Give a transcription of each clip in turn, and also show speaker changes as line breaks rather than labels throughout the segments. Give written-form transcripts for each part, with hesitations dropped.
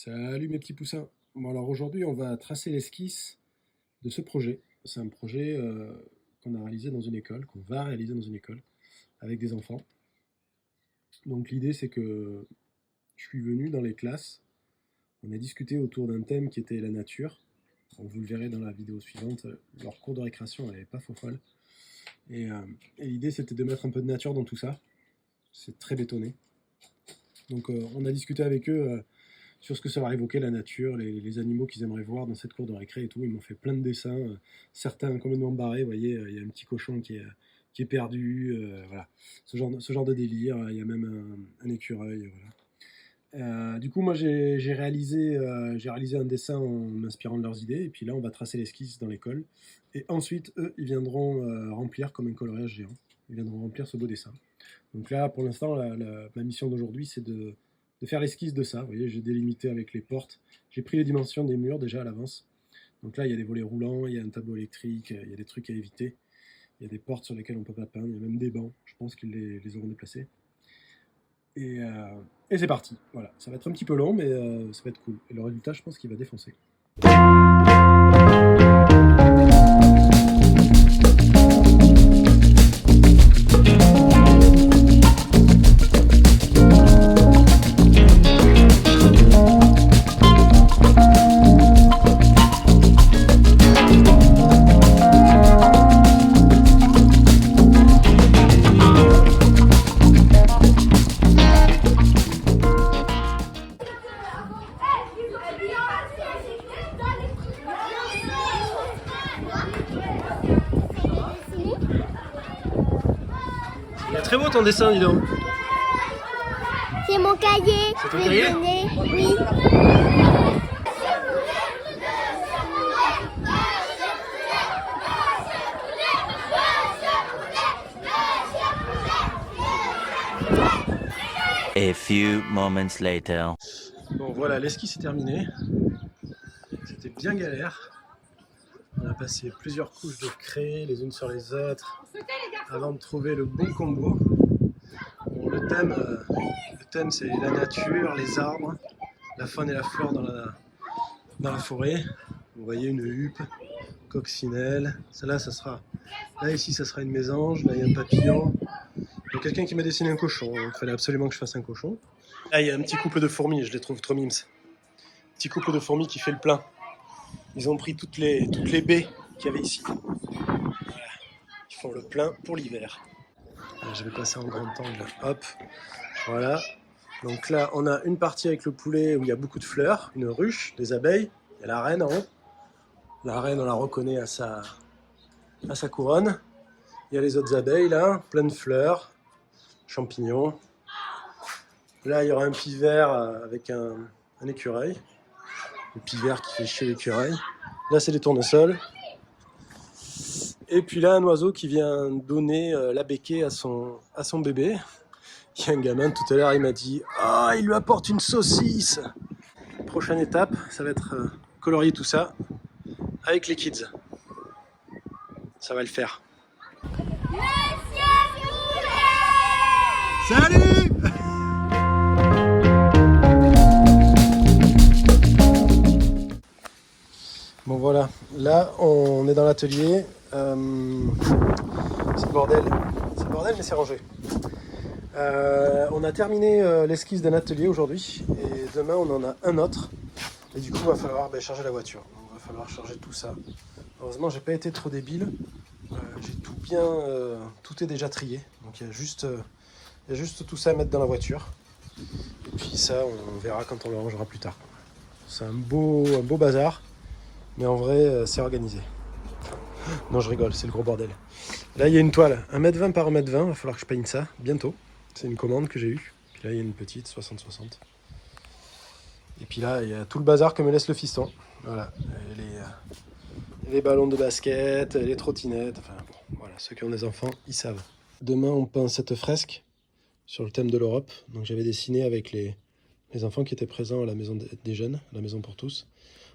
Salut mes petits poussins. Bon alors aujourd'hui on va tracer l'esquisse de ce projet. C'est un projet qu'on a réalisé dans une école, qu'on va réaliser dans une école avec des enfants. Donc l'idée c'est que je suis venu dans les classes, on a discuté autour d'un thème qui était la nature. Donc, vous le verrez dans la vidéo suivante, leur cours de récréation elle n'est pas faux folle. Et, euh, et l'idée c'était de mettre un peu de nature dans tout ça. C'est très bétonné. Donc on a discuté avec eux sur ce que ça leur évoquer la nature, les animaux qu'ils aimeraient voir dans cette cour de récré et tout. Ils m'ont fait plein de dessins, certains complètement barrés. Vous voyez, il y a un petit cochon qui est perdu, voilà. Ce genre de délire. Il y a même un écureuil, voilà. Du coup, moi, j'ai réalisé un dessin en m'inspirant de leurs idées. Et puis là, on va tracer l'esquisse dans l'école. Et ensuite, eux, ils viendront remplir comme un coloriage géant. Ils viendront remplir ce beau dessin. Donc là, pour l'instant, ma mission d'aujourd'hui, c'est de faire l'esquisse de ça. Vous voyez, j'ai délimité avec les portes. J'ai pris les dimensions des murs déjà à l'avance. Donc là, il y a des volets roulants, il y a un tableau électrique, il y a des trucs à éviter. Il y a des portes sur lesquelles on ne peut pas peindre, il y a même des bancs. Je pense qu'ils les auront déplacés. Et c'est parti. Voilà, ça va être un petit peu long, mais ça va être cool. Et le résultat, je pense qu'il va défoncer. Il est très beau ton dessin, dis donc.
C'est mon cahier.
C'est ton cahier ?
Oui.
A few moments later.
Bon voilà, l'esquisse est terminée. C'était bien galère. On a passé plusieurs couches de craie les unes sur les autres avant de trouver le bon combo. Bon, le thème c'est la nature, les arbres, la faune et la flore dans la forêt. Vous voyez une huppe, coccinelle. Celle-là, ça sera. Là ici, ça sera une mésange. Là, il y a un papillon. Il y a quelqu'un qui m'a dessiné un cochon. Donc, il fallait absolument que je fasse un cochon. Là, il y a un petit couple de fourmis. Je les trouve trop mimes. Petit couple de fourmis qui fait le plein. Ils ont pris toutes les baies qu'il y avait ici. Voilà. Ils font le plein pour l'hiver. Je vais passer en grand angle. Hop. Voilà. Donc là, on a une partie avec le poulet où il y a beaucoup de fleurs, une ruche, des abeilles. Il y a la reine en haut. La reine, on la reconnaît à sa couronne. Il y a les autres abeilles là, plein de fleurs, champignons. Là, il y aura un pivert avec un écureuil. Le pivert qui fait chier l'écureuil. Là, c'est les tournesols. Et puis là, un oiseau qui vient donner la béquée à son bébé. Il y a un gamin tout à l'heure, il m'a dit « Ah, il lui apporte une saucisse !» Prochaine étape, ça va être colorier tout ça avec les kids. Ça va le faire. Salut! Bon voilà, là on est dans l'atelier. C'est le bordel. C'est le bordel mais c'est rangé. On a terminé l'esquisse d'un atelier aujourd'hui et demain on en a un autre. Et du coup il va falloir charger la voiture. Donc, il va falloir charger tout ça. Heureusement j'ai pas été trop débile. J'ai tout bien, tout est déjà trié. Donc il y a juste tout ça à mettre dans la voiture. Et puis ça on verra quand on le rangera plus tard. C'est un beau bazar. Mais en vrai c'est organisé. Non je rigole, c'est le gros bordel. Là il y a une toile 1m20 par 1m20. Il va falloir que je peigne ça bientôt. C'est une commande que j'ai eue. Puis là, il y a une petite, 60-60. Et puis là, il y a tout le bazar que me laisse le fiston. Voilà. Les ballons de basket, les trottinettes. Enfin, bon, voilà. Ceux qui ont des enfants, ils savent. Demain, on peint cette fresque sur le thème de l'Europe. Donc, j'avais dessiné avec les enfants qui étaient présents à la maison des jeunes, la maison pour tous.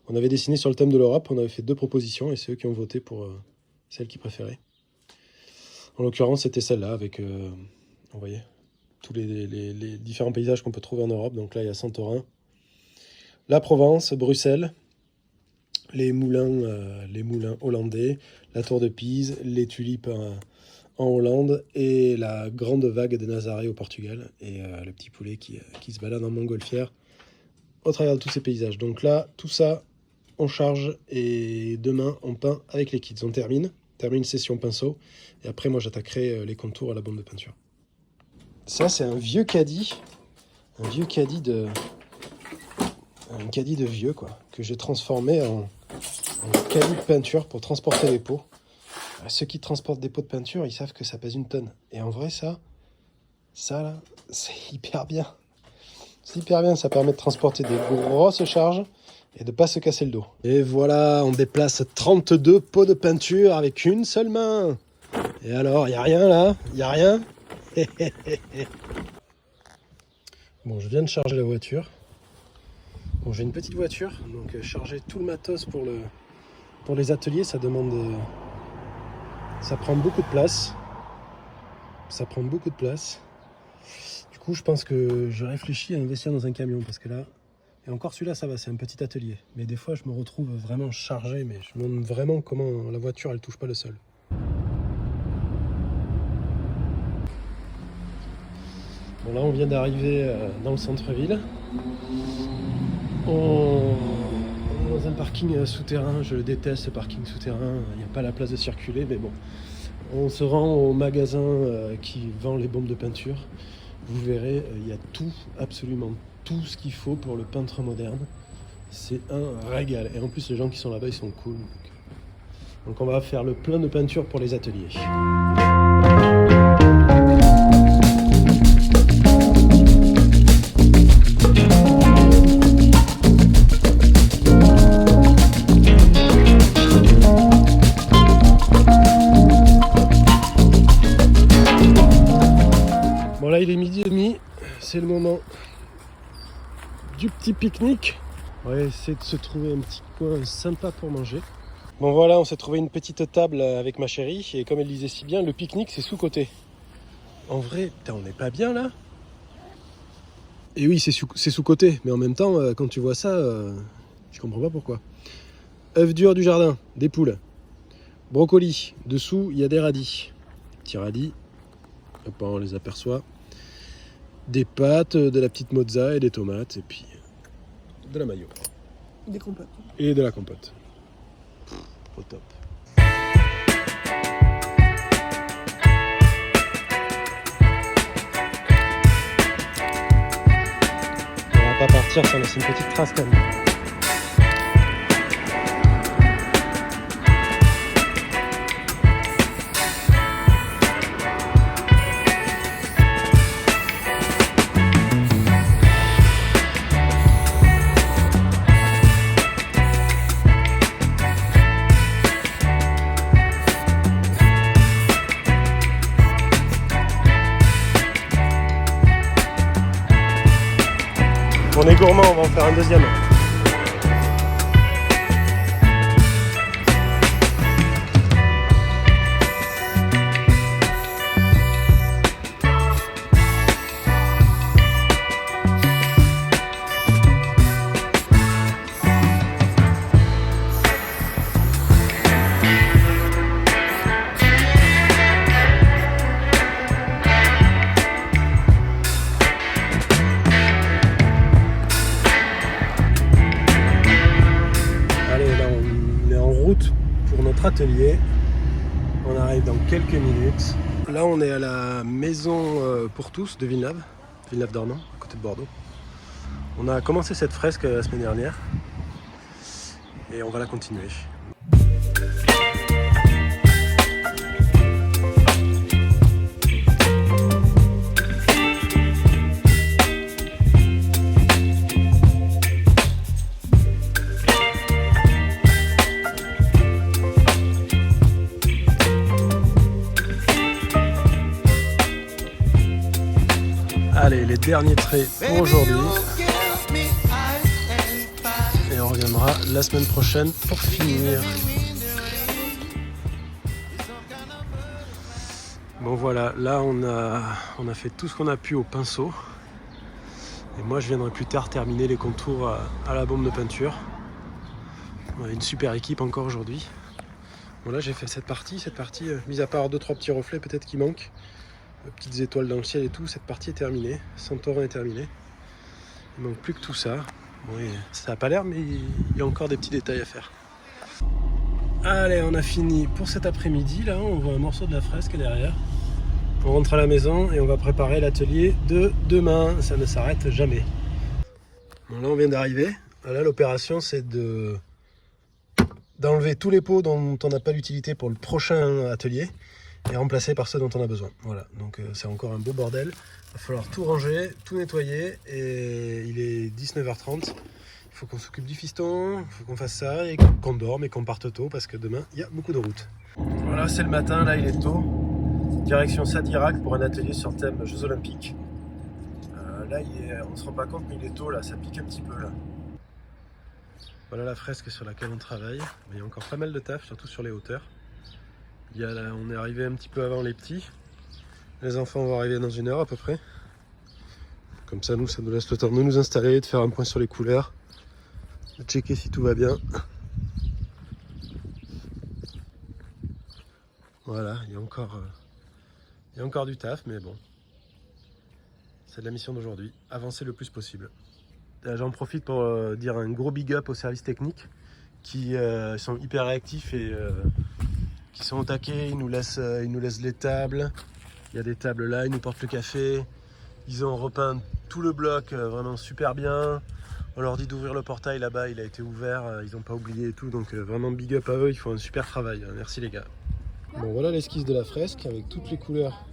On avait dessiné sur le thème de l'Europe. On avait fait 2 propositions et c'est eux qui ont voté pour celle qu'ils préféraient. En l'occurrence, c'était celle-là avec, vous voyez, tous les différents paysages qu'on peut trouver en Europe. Donc là, il y a Santorin, la Provence, Bruxelles, les moulins hollandais, la tour de Pise, les tulipes en Hollande et la grande vague de Nazaré au Portugal et le petit poulet qui se balade en montgolfière au travers de tous ces paysages. Donc là, tout ça, on charge et demain, on peint avec les kids. On termine session pinceau et après, moi, j'attaquerai les contours à la bombe de peinture. Ça, c'est un caddie de vieux, quoi, que j'ai transformé en caddie de peinture pour transporter les pots. Ceux qui transportent des pots de peinture, ils savent que ça pèse une tonne. Et en vrai, ça là, c'est hyper bien. C'est hyper bien, ça permet de transporter des grosses charges et de pas se casser le dos. Et voilà, on déplace 32 pots de peinture avec une seule main. Et alors, il n'y a rien là? Il n'y a rien? Bon, je viens de charger la voiture. Bon, j'ai une petite voiture, donc charger tout le matos pour les ateliers, ça prend beaucoup de place. Du coup, je pense que je réfléchis à investir dans un camion parce que là, et encore celui-là, ça va, c'est un petit atelier. Mais des fois, je me retrouve vraiment chargé, mais je me demande vraiment comment la voiture, elle touche pas le sol. Bon, là, on vient d'arriver dans le centre-ville. On est dans un parking souterrain, je le déteste ce parking souterrain, il n'y a pas la place de circuler, mais bon. On se rend au magasin qui vend les bombes de peinture. Vous verrez, il y a tout, absolument tout ce qu'il faut pour le peintre moderne. C'est un régal. Et en plus, les gens qui sont là-bas, ils sont cool. Donc on va faire le plein de peinture pour les ateliers. Bon là il est 12h30, c'est le moment du petit pique-nique. On va essayer de se trouver un petit coin sympa pour manger. Bon voilà, on s'est trouvé une petite table avec ma chérie et comme elle disait si bien, le pique-nique c'est sous-côté. En vrai, putain, on n'est pas bien là? Et oui, c'est sous-côté, mais en même temps, quand tu vois ça, je comprends pas pourquoi. Œufs durs du jardin, des poules. Brocoli, dessous il y a des radis. Petits radis, hop, on les aperçoit. Des pâtes, de la petite mozza et des tomates, et puis de la mayo.
Des compotes.
Et de la compote. Au top. On va pas partir sans laisser une petite trace quand même. On est gourmand, on va en faire un deuxième. Pour notre atelier, on arrive dans quelques minutes. Là on est à la maison pour tous de Villeneuve-d'Ornon, à côté de Bordeaux. On a commencé cette fresque la semaine dernière et on va la continuer. Allez, les derniers traits pour aujourd'hui. Et on reviendra la semaine prochaine pour finir. Bon voilà, là on a fait tout ce qu'on a pu au pinceau. Et moi je viendrai plus tard terminer les contours à la bombe de peinture. On a une super équipe encore aujourd'hui. Bon là j'ai fait cette partie, mis à part 2-3 petits reflets peut-être qui manquent, petites étoiles dans le ciel et tout, cette partie est terminée, Santorin est terminé. Il manque plus que tout ça. Bon, ça n'a pas l'air mais il y a encore des petits détails à faire. Allez, on a fini pour cet après-midi, là on voit un morceau de la fresque derrière. On rentre à la maison et on va préparer l'atelier de demain, ça ne s'arrête jamais. Bon là on vient d'arriver, là l'opération c'est d'enlever tous les pots dont on n'a pas l'utilité pour le prochain atelier et remplacer par ceux dont on a besoin. Voilà, donc c'est encore un beau bordel. Il va falloir tout ranger, tout nettoyer et il est 19h30. Il faut qu'on s'occupe du fiston, il faut qu'on fasse ça et qu'on dorme et qu'on parte tôt parce que demain il y a beaucoup de route. Voilà, c'est le matin, là il est tôt. Direction Sadirac pour un atelier sur thème Jeux Olympiques. Là on ne se rend pas compte mais il est tôt, là, ça pique un petit peu là. Voilà la fresque sur laquelle on travaille. Il y a encore pas mal de taf, surtout sur les hauteurs. On est arrivé un petit peu avant les petits. Les enfants vont arriver dans 1 heure à peu près. Comme ça, ça nous laisse le temps de nous installer, de faire un point sur les couleurs, de checker si tout va bien. Voilà, il y a encore du taf, mais bon. C'est de la mission d'aujourd'hui, avancer le plus possible. J'en profite pour dire un gros big up aux services techniques qui sont hyper réactifs et qui sont au taquet. Ils nous laissent les tables. Il y a des tables là, ils nous portent le café. Ils ont repeint tout le bloc vraiment super bien. On leur dit d'ouvrir le portail là-bas, il a été ouvert, ils n'ont pas oublié et tout. Donc vraiment big up à eux, ils font un super travail. Merci les gars. Bon voilà l'esquisse de la fresque avec toutes les couleurs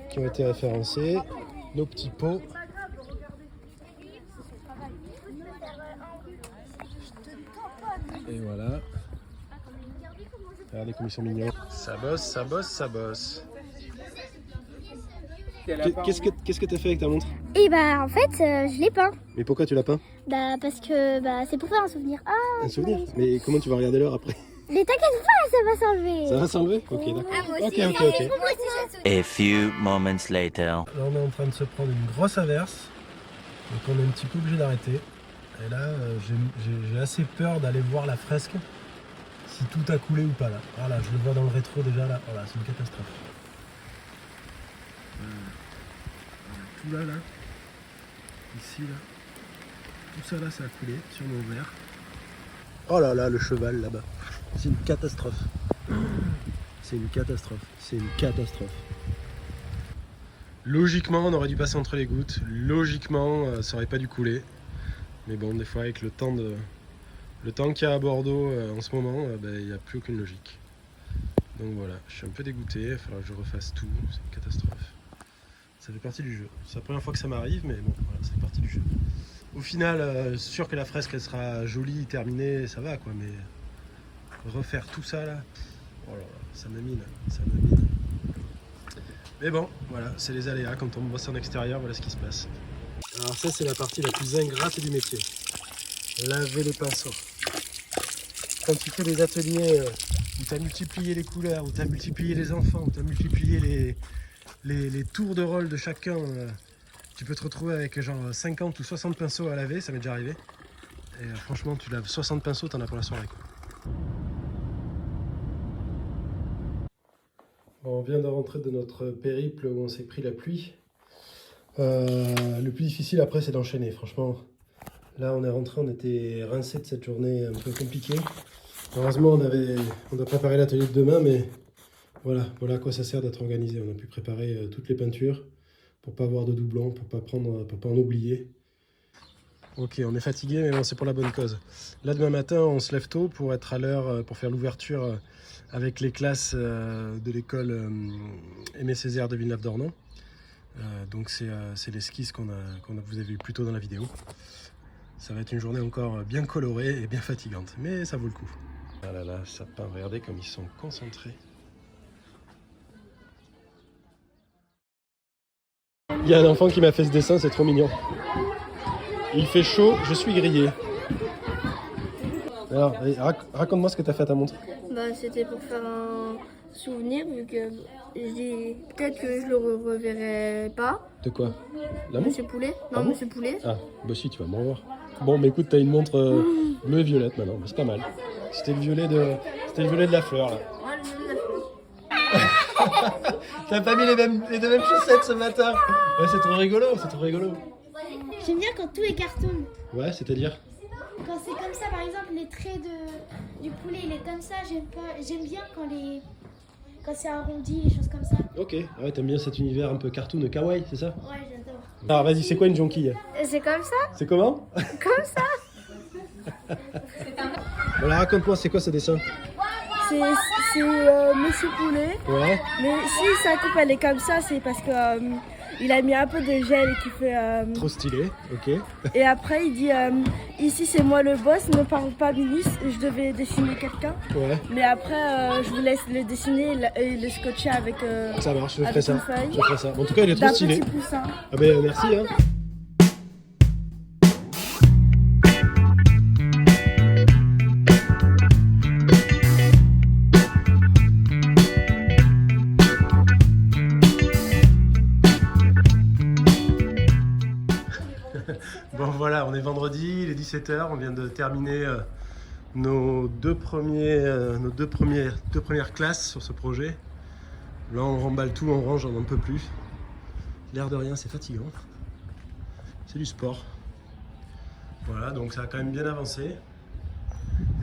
qui ont été référencées. Nos petits pots. Et voilà. Regardez comme ils sont mignons. Ça bosse, ça bosse, ça bosse. Qu'est-ce que tu as fait avec ta montre?
Et bah en fait, je l'ai peint.
Mais pourquoi tu l'as peint?
Bah parce que c'est pour faire un souvenir. Ah,
un souvenir? Mais comment tu vas regarder l'heure après?
Mais t'inquiète pas, ça va s'enlever.
Ça va s'enlever? Ok, d'accord.
Ah,
Ok.
A few moments later.
Là on est en train de se prendre une grosse averse. Donc on est un petit peu obligé d'arrêter. Et là j'ai assez peur d'aller voir la fresque. Si tout a coulé ou pas là. Voilà, je le vois dans le rétro déjà là. Voilà, c'est une catastrophe. Tout là, ici là, tout ça là, ça a coulé sur mon verre. Oh là là, le cheval là-bas. C'est une catastrophe. C'est une catastrophe. C'est une catastrophe. Logiquement, on aurait dû passer entre les gouttes. Logiquement, ça aurait pas dû couler. Mais bon, des fois, avec le temps qu'il y a à Bordeaux en ce moment, il n'y a plus aucune logique. Donc voilà, je suis un peu dégoûté. Il va falloir que je refasse tout. C'est une catastrophe. Ça fait partie du jeu. C'est la première fois que ça m'arrive, mais bon, voilà, c'est partie du jeu. Au final, sûr que la fresque elle sera jolie, terminée, ça va quoi, mais refaire tout ça là, oh là là, ça me mine. Mais bon, voilà, c'est les aléas, quand on bosse en extérieur, voilà ce qui se passe. Alors ça c'est la partie la plus ingrate du métier. Laver les pinceaux. Quand tu fais des ateliers où tu as multiplié les couleurs, où tu as multiplié les enfants, où tu as multiplié les tours de rôle de chacun, tu peux te retrouver avec genre 50 ou 60 pinceaux à laver, ça m'est déjà arrivé. Et franchement, tu laves 60 pinceaux, t'en as pour la soirée quoi. Bon, on vient de rentrer de notre périple où on s'est pris la pluie. Le plus difficile après, c'est d'enchaîner. Franchement, là on est rentré, on était rincé de cette journée un peu compliquée. Heureusement, on a préparé l'atelier de demain, mais voilà à quoi ça sert d'être organisé. On a pu préparer toutes les peintures pour pas avoir de doublons, pour pas en oublier. Ok, on est fatigué, mais bon, c'est pour la bonne cause. Là, demain matin, on se lève tôt pour être à l'heure, pour faire l'ouverture avec les classes de l'école Aimé Césaire de Villeneuve-d'Ornon. Donc c'est l'esquisse vous avez vu plus tôt dans la vidéo. Ça va être une journée encore bien colorée et bien fatigante, mais ça vaut le coup. Ah là là, sapin, regardez comme ils sont concentrés. Il y a un enfant qui m'a fait ce dessin, c'est trop mignon. Il fait chaud, je suis grillé. Alors, raconte-moi ce que tu as fait à ta montre.
C'était pour faire un souvenir, vu que peut-être que je le reverrai pas.
De quoi? La montre?
Monsieur Poulet.
Ah
Non,
bon
Monsieur Poulet.
Ah, bah si, tu vas me revoir. Bon, mais écoute, t'as une montre bleue et violette maintenant, c'est pas mal. C'était le violet de la fleur, là.
Ouais, le violet de la fleur.
T'as pas mis les deux mêmes chaussettes ce matin? Ouais, c'est trop rigolo,
J'aime bien quand tout est cartoon.
Ouais, c'est-à-dire?
Quand c'est comme ça, par exemple, les traits du poulet, il est comme ça. J'aime bien quand c'est arrondi, les choses comme ça.
Ok, ouais, t'aimes bien cet univers un peu cartoon, kawaii, c'est ça?
Ouais, j'adore.
Alors vas-y, c'est quoi une jonquille?
C'est comme ça?
C'est comment?
Comme ça?
Bon, alors raconte-moi, c'est quoi ce dessin?
C'est Monsieur Poulet.
Ouais.
Mais si sa coupe elle est comme ça, c'est parce que il a mis un peu de gel et qui fait.
Trop stylé, ok.
Et après il dit ici c'est moi le boss, ne parle pas ministre. Je devais dessiner quelqu'un.
Ouais,
Mais après je vous laisse le dessiner et le scotcher avec.
ça marche, je ferai
Avec
ça.
une feuille.
Je ferai ça. En tout cas, il est trop
D'un
stylé.
petit poussin.
Ah ben merci, hein. Bon voilà, on est vendredi, il est 17h, on vient de terminer nos deux premières classes sur ce projet. Là on remballe tout, on range, on n'en peut plus. L'air de rien, c'est fatigant. C'est du sport. Voilà, donc ça a quand même bien avancé.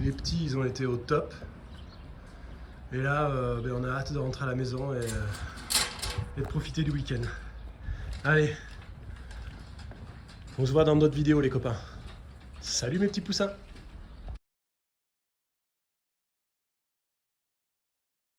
Les petits, ils ont été au top. Et là, on a hâte de rentrer à la maison et de profiter du week-end. Allez, on se voit dans d'autres vidéos les copains. Salut mes petits poussins!